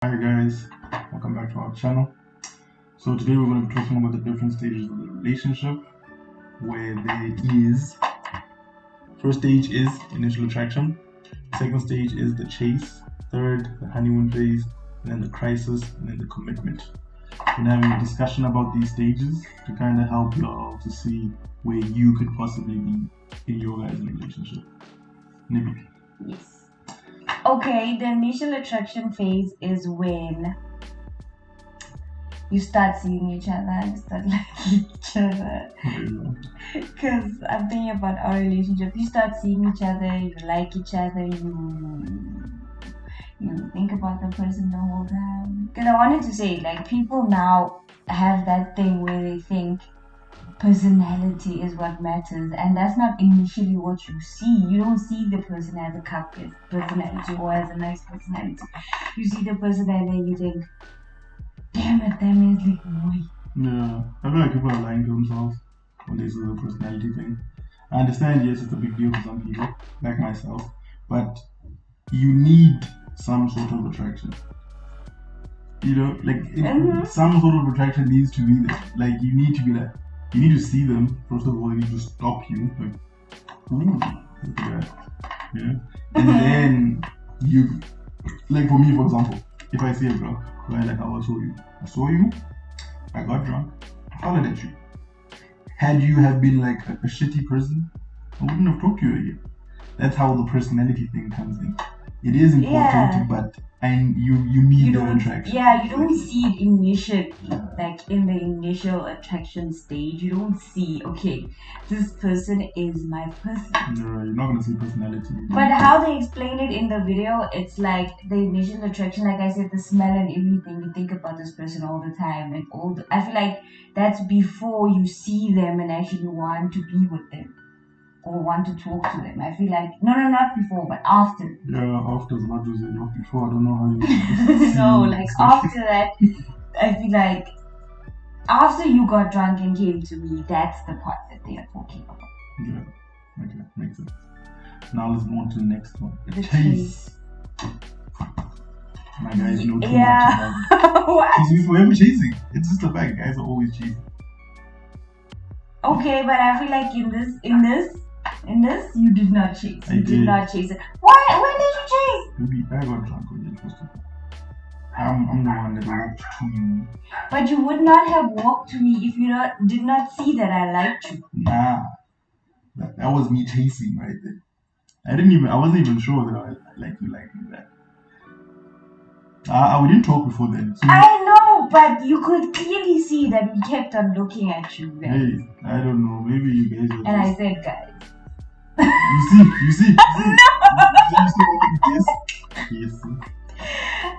Hi guys, welcome back to our channel. So today we're going to be talking about the different stages of the relationship, where there is, first stage is initial attraction, second stage is the chase, third the honeymoon phase, and then the crisis, and then the commitment. We're having a discussion about these stages to kind of help you all to see where you could possibly be in your guys' relationship. Maybe. Yes. Okay, the initial attraction phase is when you start seeing each other and start liking each other. Because I'm thinking about our relationship. You start seeing each other, you like each other, you think about the person the whole time. Because I wanted to say, like, people now have that thing where they think personality is what matters, and that's not initially what you see. You don't see the person as a cupcake personality or as a nice personality. You see the person and then you think, damn it, that means like boy. Yeah, I feel like people are lying to themselves when they say the personality thing. I understand, yes, it's a big deal for some people, like myself, but you need some sort of attraction. You know, like some sort of attraction needs to be there. Like you need to be like, you need to see them. First of all, you need to stop you. Like, ooh, look at that. Yeah, and then you, like for me, for example, if I see a girl, right, like I told you, I saw you, I got drunk, I hollered at you. Had you have been like a shitty person, I wouldn't have talked to you again. That's how the personality thing comes in. It is important, but you need the attraction. Yeah, you don't see it initially, like in the initial attraction stage. You don't see, okay, this person is my person. No, you're not gonna see personality. But how they explain it in the video, it's like the initial attraction, like I said, the smell and everything. You think about this person all the time, and I feel like that's before you see them and actually want to be with them or want to talk to them. I feel like not before, but after. Yeah, after as much as not before. I don't know how you. No, like after that, I feel like after you got drunk and came to me, that's the part that they are talking about. Yeah, okay, makes sense. Now let's move on to the next one. The chase. My guys know too much about it. What? He's forever chasing. It's just a fact. Guys are always chasing. Okay, but I feel like in this, you did not chase. You did not chase it. Why? When did you chase? Maybe I got drunk with you, first of all. I'm the one that walked to you. But you would not have walked to me if you did not see that I liked you. Nah, that was me chasing right there. I wasn't even sure that I liked you like that. We didn't talk before then. So I know, but you could clearly see that we kept on looking at you. Guys. Hey, I don't know. Maybe you guys are. And I said, guys. You see. No. You see yes.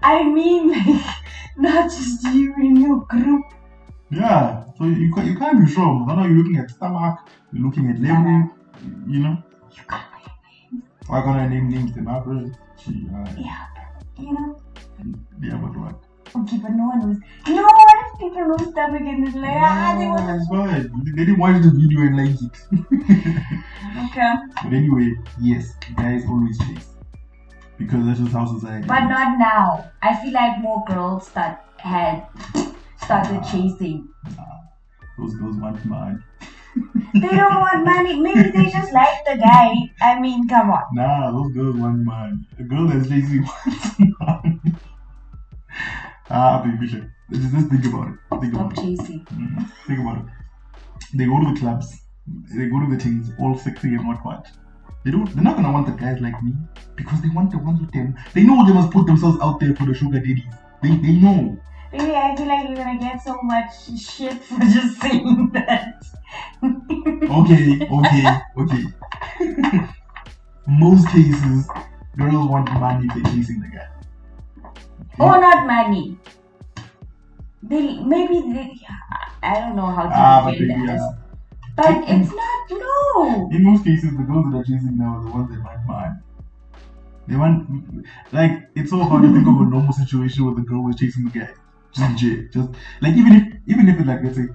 I mean, like, not just you in your group. Yeah, so you can't be sure. I know you're looking at stomach, you're looking at level, you know. You can't Why can't I name names? They're not really. Yeah, you know. Yeah, but what? Okay, but no one knows. You know what? If people know stomach and it's like, they want to. Fine. They didn't watch the video and like it. Okay. But anyway, yes, guys always chase. Because that's just how society But not now. I feel like more girls started chasing. Those girls want money. They don't want money. Maybe they just like the guy. I mean, come on. Nah, those girls want money. The girl that's chasing wants money. Baby, just think about it. Stop chasing. Think about it. They go to the clubs. They go to the things, all sexy and what. They're not gonna want the guys like me because they want the ones with them. They know they must put themselves out there for the sugar daddies. They know. Really, I feel like you're gonna get so much shit for just saying that. Okay. Most cases, girls want money if they're chasing the guy. Okay? Or not money. I don't know how to explain that. But it's not, no. In most cases, the girls that are chasing now are the ones that want money. They want, like, it's so hard to think of a normal situation where the girl was chasing the guy. Just like even if it, like, let's say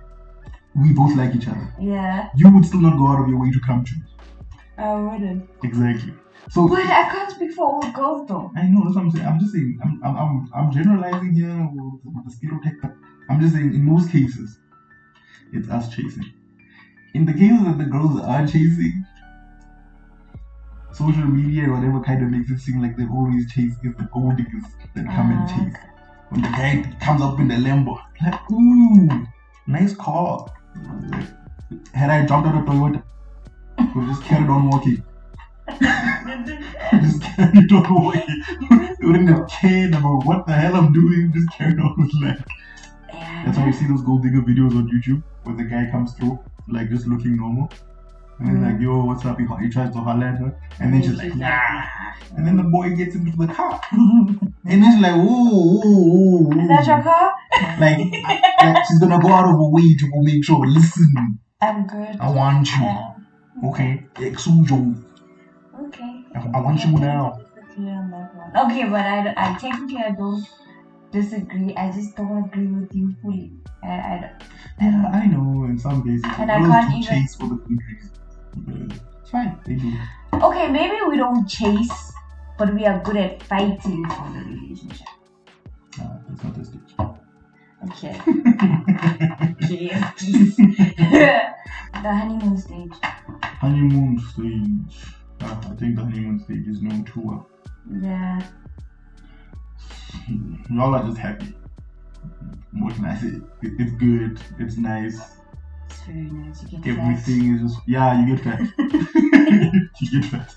we both like each other. Yeah. You would still not go out of your way to come to me. I wouldn't. Exactly. So But I can't speak for all girls though. I know that's what I'm saying. I'm just saying I'm generalizing here with the stereotype, but I'm just saying in most cases it's us chasing. In the cases that the girls are chasing, social media or whatever kind of makes it seem like they always chase is the gold diggers that come and chase. When the guy comes up in the Lambo, like, ooh, nice car. Like, had I jumped out of Toyota, we just carried on walking. Just carried on walking. We wouldn't have cared about what the hell I'm doing, just carried on with life. That's why you see those gold digger videos on YouTube where the guy comes through, like just looking normal. And he's like, yo, what's up? He tries to holler at her. And then she's like, nah. And then the boy gets into the car. And then she's like, whoa. Is that your car? Like she's going to go out of her way to go make sure, listen. I'm good. I want you. Yeah. Okay. Exujo. Okay. I want you now. Okay, but I technically I don't disagree. I just don't agree with you fully. I know in some cases. And I can't even chase for the good reasons. It's fine. They do. Okay, maybe we don't chase, but we are good at fighting for the relationship. That's not the stage. Okay. The honeymoon stage. Honeymoon stage. I think the honeymoon stage is known too well. Yeah. Y'all are just happy. What can I say? It's good. It's nice. It's very nice. You get Everything fat. is just you get fat. You get fat.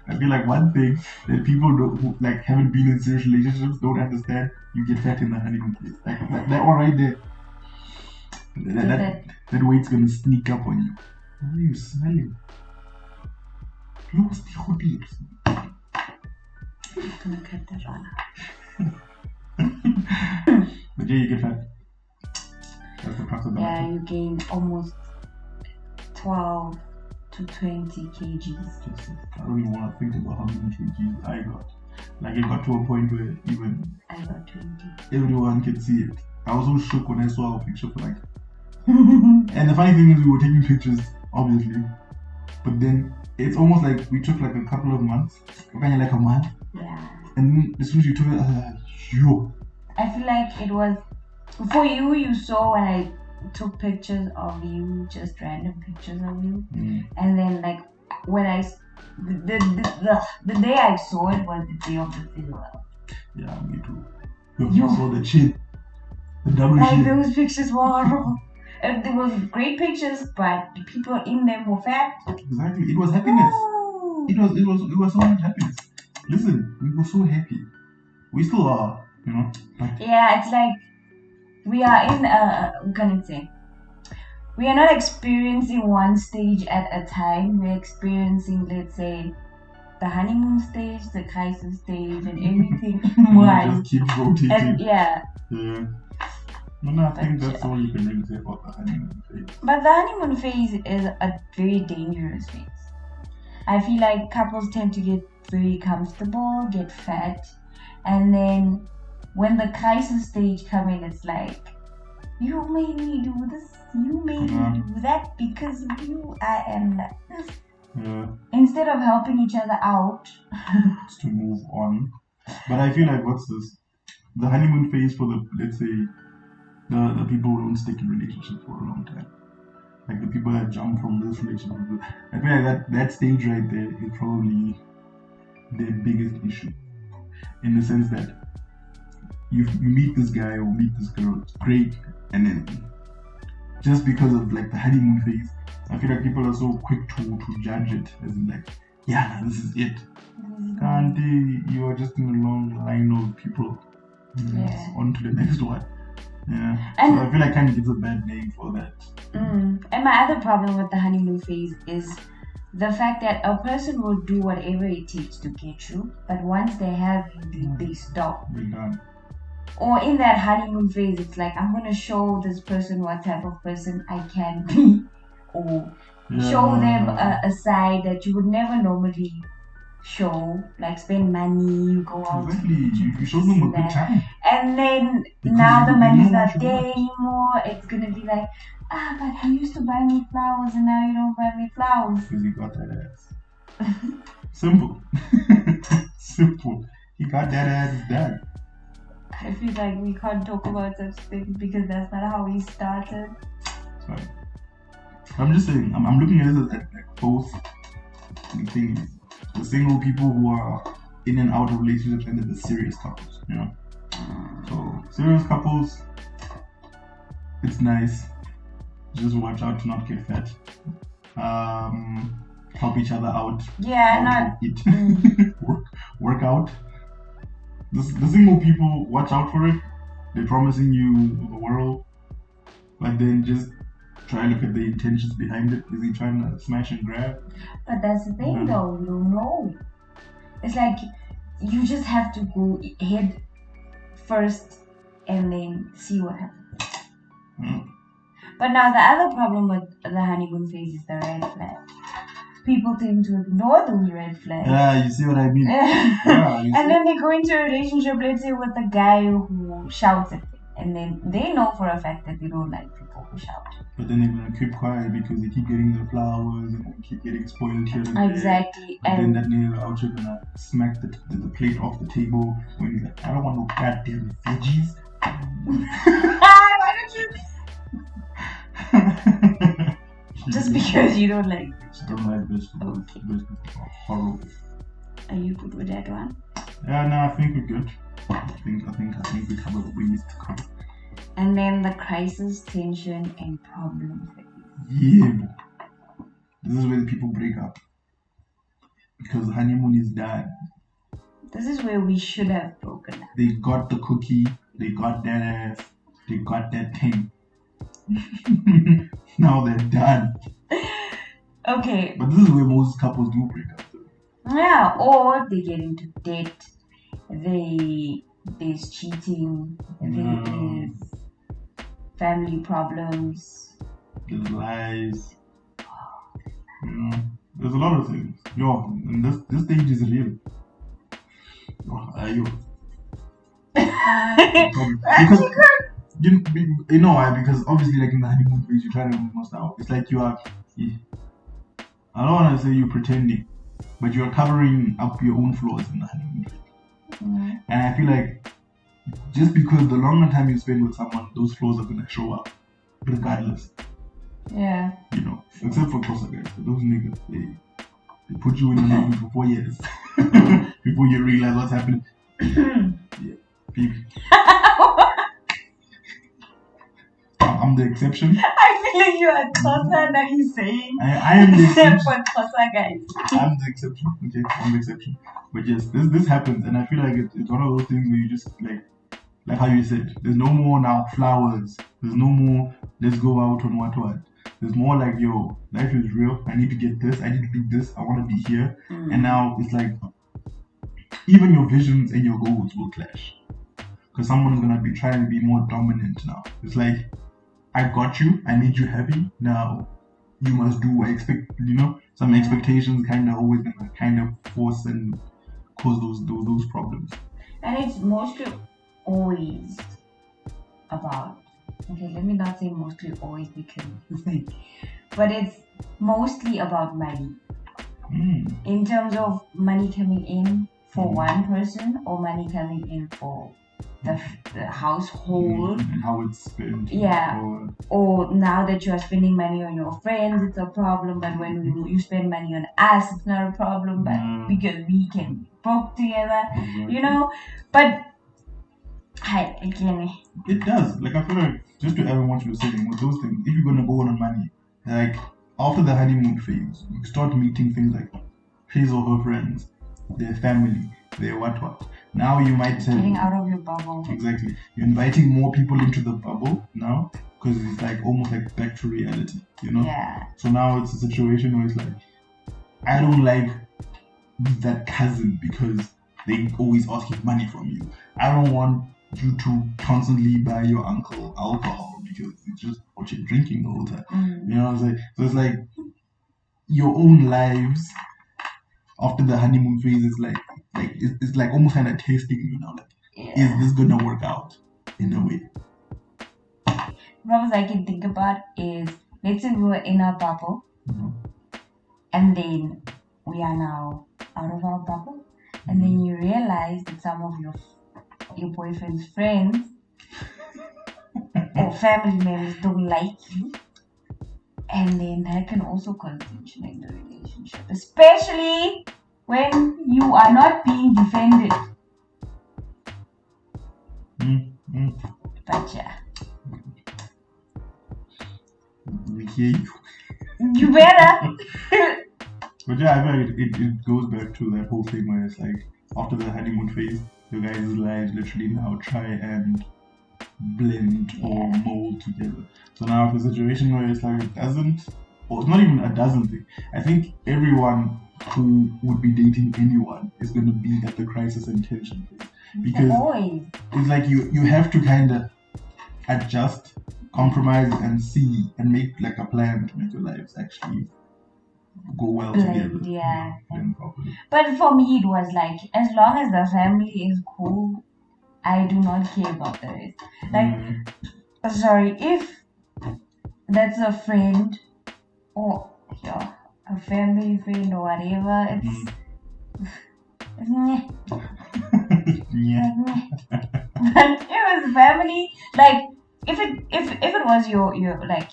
I feel like one thing that people who like haven't been in serious relationships don't understand. You get fat in the honeymoon phase. Like that one right there. That weight's gonna sneak up on you. What are you smelling? Lost your lips. I'm gonna cut that one out. But yeah, you get fat. That's the crux of the matter. You gain almost 12 to 20 kgs. I don't even want to think about how many kgs I got. Like it got to a point where even I got 20. Everyone can see it. I was so shook when I saw our picture for like. And the funny thing is we were taking pictures, obviously. But then it's almost like we took like a couple of months. Kind of like a month. Yeah. And then as soon as you took it, I was like, yo. I feel like it was for you saw when I took pictures of you, just random pictures of you. And then like when the day I saw it was the day of the farewell. Yeah, me too. You saw the chin. The double chin. Those pictures were horrible. They were great pictures, but the people in them were fat. Exactly. It was happiness. Ooh. It was so much happiness. Listen, we were so happy. We still are, you know. But yeah, it's like we are in what can I say? We are not experiencing one stage at a time. We're experiencing, let's say, the honeymoon stage, the crisis stage, and everything in one. Just keeps rotating. And yeah. No, I think that's all you can really say about the honeymoon phase. But the honeymoon phase is a very dangerous phase. I feel like couples tend to get very comfortable, get fat, and then when the crisis stage comes in, it's like, you made me do this, you made me do that, because of you, I am like this. Yeah. Instead of helping each other out. It's to move on. But I feel like, what's this? The honeymoon phase for the, let's say, the people who don't stick in relationships for a long time. Like the people that jump from this relationship. I feel like that stage right there is probably their biggest issue. In the sense that you meet this guy or meet this girl, it's great, and then just because of like the honeymoon phase, I feel like people are so quick to judge it as in like, yeah, this is it. And you are just in a long line of people. On to the next one. Yeah. And so I feel like kind of gives a bad name for that. And my other problem with the honeymoon phase is the fact that a person will do whatever it takes to get you, but once they have you, they stop. They're done. Or in that honeymoon phase, it's like, I'm gonna show this person what type of person I can be, or show them a side that you would never normally show, like spend money, you go out. Exactly. You show them a good time. And then because now the money's not there anymore. It's gonna be like, but you used to buy me flowers and now you don't buy me flowers. Because you got that ass. Simple. Simple. He got that as his dad. I feel like we can't talk about such things because that's not how we started. Sorry. I'm just saying, I'm looking at it at like both things. The single people who are in and out of relationships and then the serious couples, you know? So, serious couples, it's nice. Just watch out to not get fat. Help each other out. Yeah, not eat. work out. The single people, watch out for it. They're promising you the world, but then just try and look at the intentions behind it. Is he trying to smash and grab? But that's the thing, though. You don't know. It's like you just have to go head first and then see what happens. But now the other problem with the honeymoon phase is the red flag. People tend to ignore those red flags. Yeah, you see what I mean? And then they go into a relationship, let's say, with a guy who shouts at them. And then they know for a fact that they don't like people who shout. But then they're going to keep quiet because they keep getting the flowers and they keep getting spoiled here and there. Exactly. And then that nigga out here going to smack the plate off the table when he's like, I don't want no goddamn veggies. Why don't you... Just because you don't like vegetables. I don't like vegetables. Okay. Vegetables are horrible. Are you good with that one? Yeah, no, I think we're good. I think we covered what we need to cover. And then the crisis, tension, and problem phase. Yeah. This is where the people break up. Because the honeymoon is done. This is where we should have broken up. They got the cookie, they got that ass, they got that thing. Now they're done. Okay. But this is where most couples do break up. Yeah, or they get into debt. There's cheating. There is family problems. There's lies. There's a lot of things. And this stage is real. Because obviously, like in the honeymoon phase, you try to make the most out. It's like I don't want to say you're pretending, but you're covering up your own flaws in the honeymoon phase. And I feel like just because the longer time you spend with someone, those flaws are gonna show up, regardless. Yeah. Except for closer guys. So those niggas, they put you in the honeymoon for 4 years before you realize what's happening. Yeah, people. I'm the exception. I feel like you are Xhosa now he's saying. I am the exception. For Xhosa guys. I'm the exception. Okay, I'm the exception. But yes, this happens, and I feel like it's one of those things where you just like how you said, there's no more now flowers. There's no more let's go out on what. There's more like, yo, life is real. I need to get this. I need to do this. I want to be here. And now it's like even your visions and your goals will clash. Because someone's going to be trying to be more dominant now. It's like, I got you. I made you happy. Now you must do what I expect. Some expectations kind of always going to kind of force and cause those problems. And it's mostly always about, okay, let me not say mostly always because but it's mostly about money. In terms of money coming in for one person or money coming in for the household and how it's spent. Yeah. Or now that you are spending money on your friends, it's a problem. But when you spend money on us, it's not a problem. But because we can be broke together, But again, it does. Like I feel like just to add on what you were saying with those things, if you're gonna go on money, like after the honeymoon phase, you start meeting things like his or her friends, their family, their what. Now you might say getting out of your bubble. Exactly. You're inviting more people into the bubble now because it's like almost like back to reality, Yeah. So now it's a situation where it's like, I don't like that cousin because they always asking money from you. I don't want you to constantly buy your uncle alcohol because it's just what you're drinking the whole time. You know what I'm saying? So it's like your own lives after the honeymoon phase is like it's like almost kind of tasting you now. Is this gonna work out in a way? What I can think about is, let's say we were in a bubble, and then we are now out of our bubble, and then you realize that some of your boyfriend's friends or family members don't like you, and then that can also cause tension in the relationship, especially when you are not being defended. But yeah, we hear you. You better. But yeah, I feel like it goes back to that whole thing where it's like after the honeymoon phase, you guys' lives literally now try and blend or mold together. So now if a situation where it's like it doesn't, or it's not even a doesn't thing, I think everyone who would be dating anyone is going to be at the crisis and tension phase. Because it's like you have to kind of adjust, compromise, and see and make like a plan to make your lives actually go well together. Yeah. Blend properly. But for me, it was like, as long as the family is cool, I do not care about the rest. Like, sorry, if that's a friend or a family friend or whatever, it's yeah. But if it's family, like if it was your like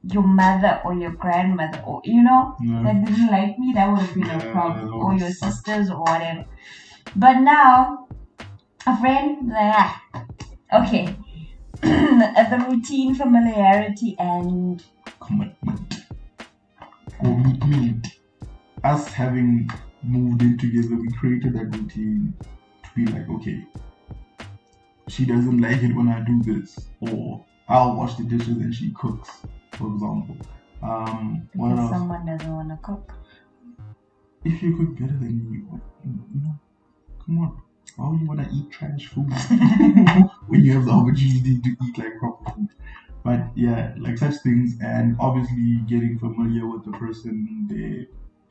your mother or your grandmother or that didn't like me, that would have been a problem, or your sisters or whatever. But now a friend, like okay, the routine, familiarity, and commitment. Us having moved in together, we created that routine to be like, okay, she doesn't like it when I do this, or I'll wash the dishes and she cooks, for example. What else? Someone doesn't want to cook. If you cook better than me, come on. Why would you want to eat trash food when you have the opportunity to eat like proper food? But yeah, like such things, and obviously getting familiar with the person, their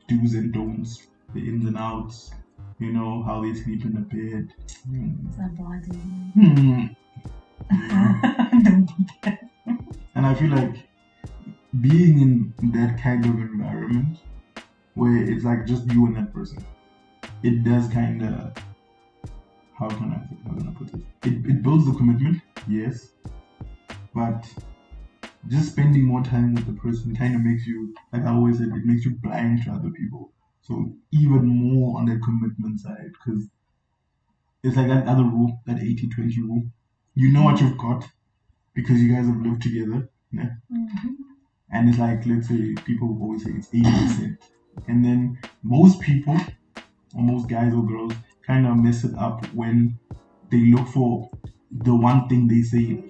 do's and don'ts, the ins and outs, how they sleep in the bed. It's a body. And I feel like being in that kind of environment where it's like just you and that person, it does kind of, how can I put it? It builds the commitment, yes, but just spending more time with the person kind of makes you, like I always said, it makes you blind to other people. So even more on that commitment side, because it's like that other rule, that 80-20 rule. You know what you've got because you guys have lived together, yeah? And it's like, let's say, people always say it's 80%. And then most people, or most guys or girls, kind of mess it up when they look for the one thing they say,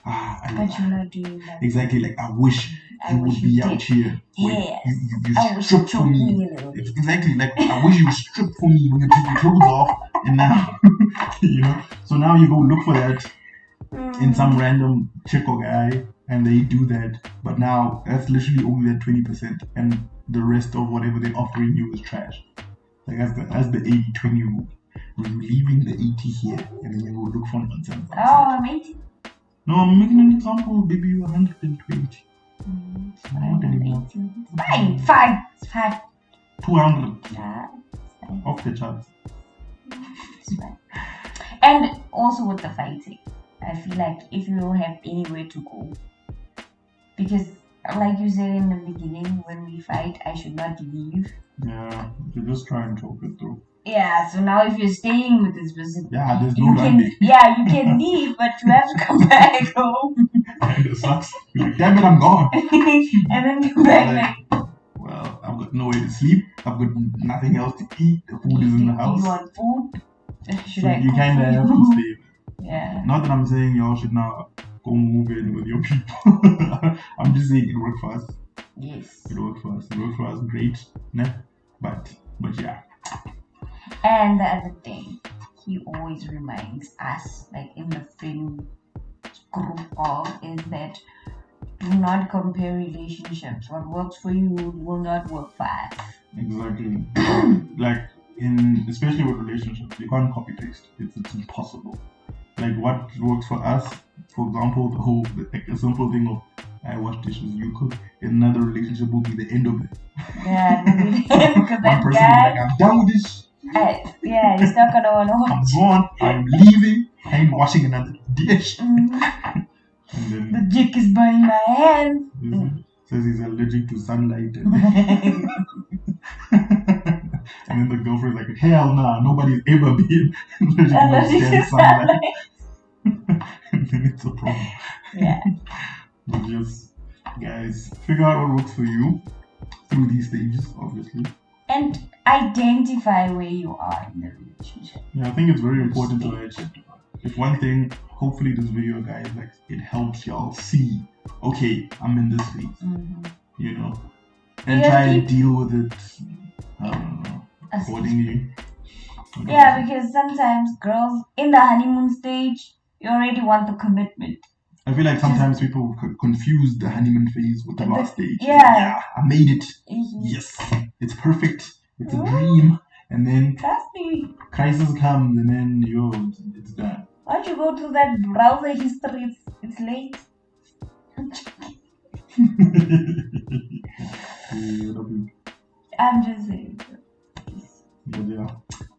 but you're not doing that. Exactly, like I wish you would be out here. Yeah. You strip for me. Exactly, like I wish you would strip for me when you take your clothes off. And now, so now you go look for that in some random chick or guy, and they do that. But now that's literally only that 20%, and the rest of whatever they're offering you is trash. Like that's the 80-20 rule. We're leaving the 80 here, and then you go look for nonsense. Oh, I'm 80. No, I'm making an example. Maybe you're 120. Not anymore. It's fine. 200. Yeah, Off the charts. It's fine. And also with the fighting, I feel like if you don't have anywhere to go, because like you said in the beginning, when we fight, I should not leave. Yeah, you just try and talk it through. Yeah, so now if you're staying with this person, there's no landing. Yeah, you can leave, but you have to come back home. And it sucks. You're like, damn it, I'm gone. And then come back like, well, I've got nowhere to sleep. I've got nothing else to eat. The food is in the house. You want food? Should so I you kind of have to stay. Yeah. Not that I'm saying y'all should now go move in with your people. I'm just saying it worked for us. Yes. It worked for us. It worked for us. Great. Nah? But yeah. And the other thing, he always reminds us, like in the friend group is that do not compare relationships. What works for you will not work for us. Exactly. Like especially with relationships, you can't copy paste. It's impossible. Like what works for us, for example, a simple thing of I wash dishes, you cook. In another relationship will be the end of it. Yeah, because One that person will be guy, like, I'm done with this. he's not gonna wanna I'm watch. gone. I'm leaving. I ain't washing another dish. Mhm. And The then dick is burning my hands. says he's allergic to sunlight. And then the girlfriend's like, hell nah, nobody's ever been allergic to sunlight. And then it's a problem. Yeah. But just, guys, figure out what works for you through these stages, obviously. And identify where you are in the relationship. Yeah, I think it's very important to identify. If one thing, hopefully this video, guys, like it helps y'all see, okay, I'm in this phase, you know, and try and deal with it, I don't know, accordingly. Yeah, because sometimes girls in the honeymoon stage, you already want the commitment. I feel like sometimes people confuse the honeymoon phase with the last stage. Yeah, I made it. Yes, it's perfect. It's a dream. And then trust me, crisis comes, and then it's done. Once you go through that browser history, it's late. I'm just saying. But yeah,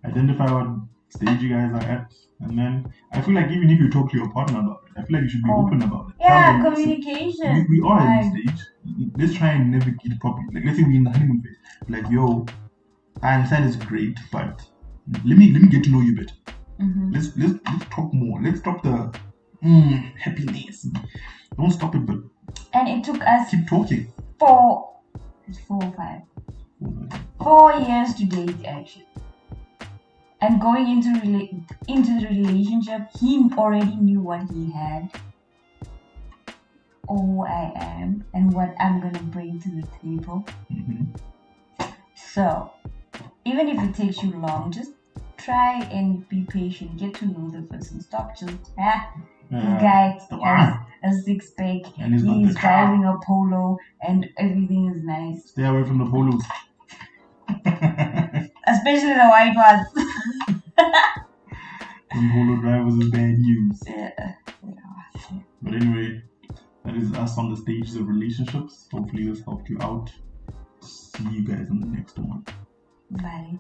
identify what stage you guys are at, and then I feel like even if you talk to your partner about it, I feel like you should be open about it. Yeah, communication. We are in this stage. Let's try and navigate it properly. Like, let's say we're in the honeymoon phase. Like, yo, I understand it's great, but let me get to know you better. Let's talk more. Let's stop the happiness. Don't stop it, but and it took us keep talking. 4 or 5. 4 years to date, actually. And going into the relationship, he already knew what he had, or who I am, and what I'm gonna bring to the table. So, even if it takes you long, just try and be patient. Get to know the person. Stop just this guy has a six-pack, and he's driving a Polo, and everything is nice. Stay away from the Polos. Especially the white ones. Some Polo drivers is bad news. Yeah. But anyway, that is us on the stages of relationships. Hopefully this helped you out. See you guys on the next one. Bye.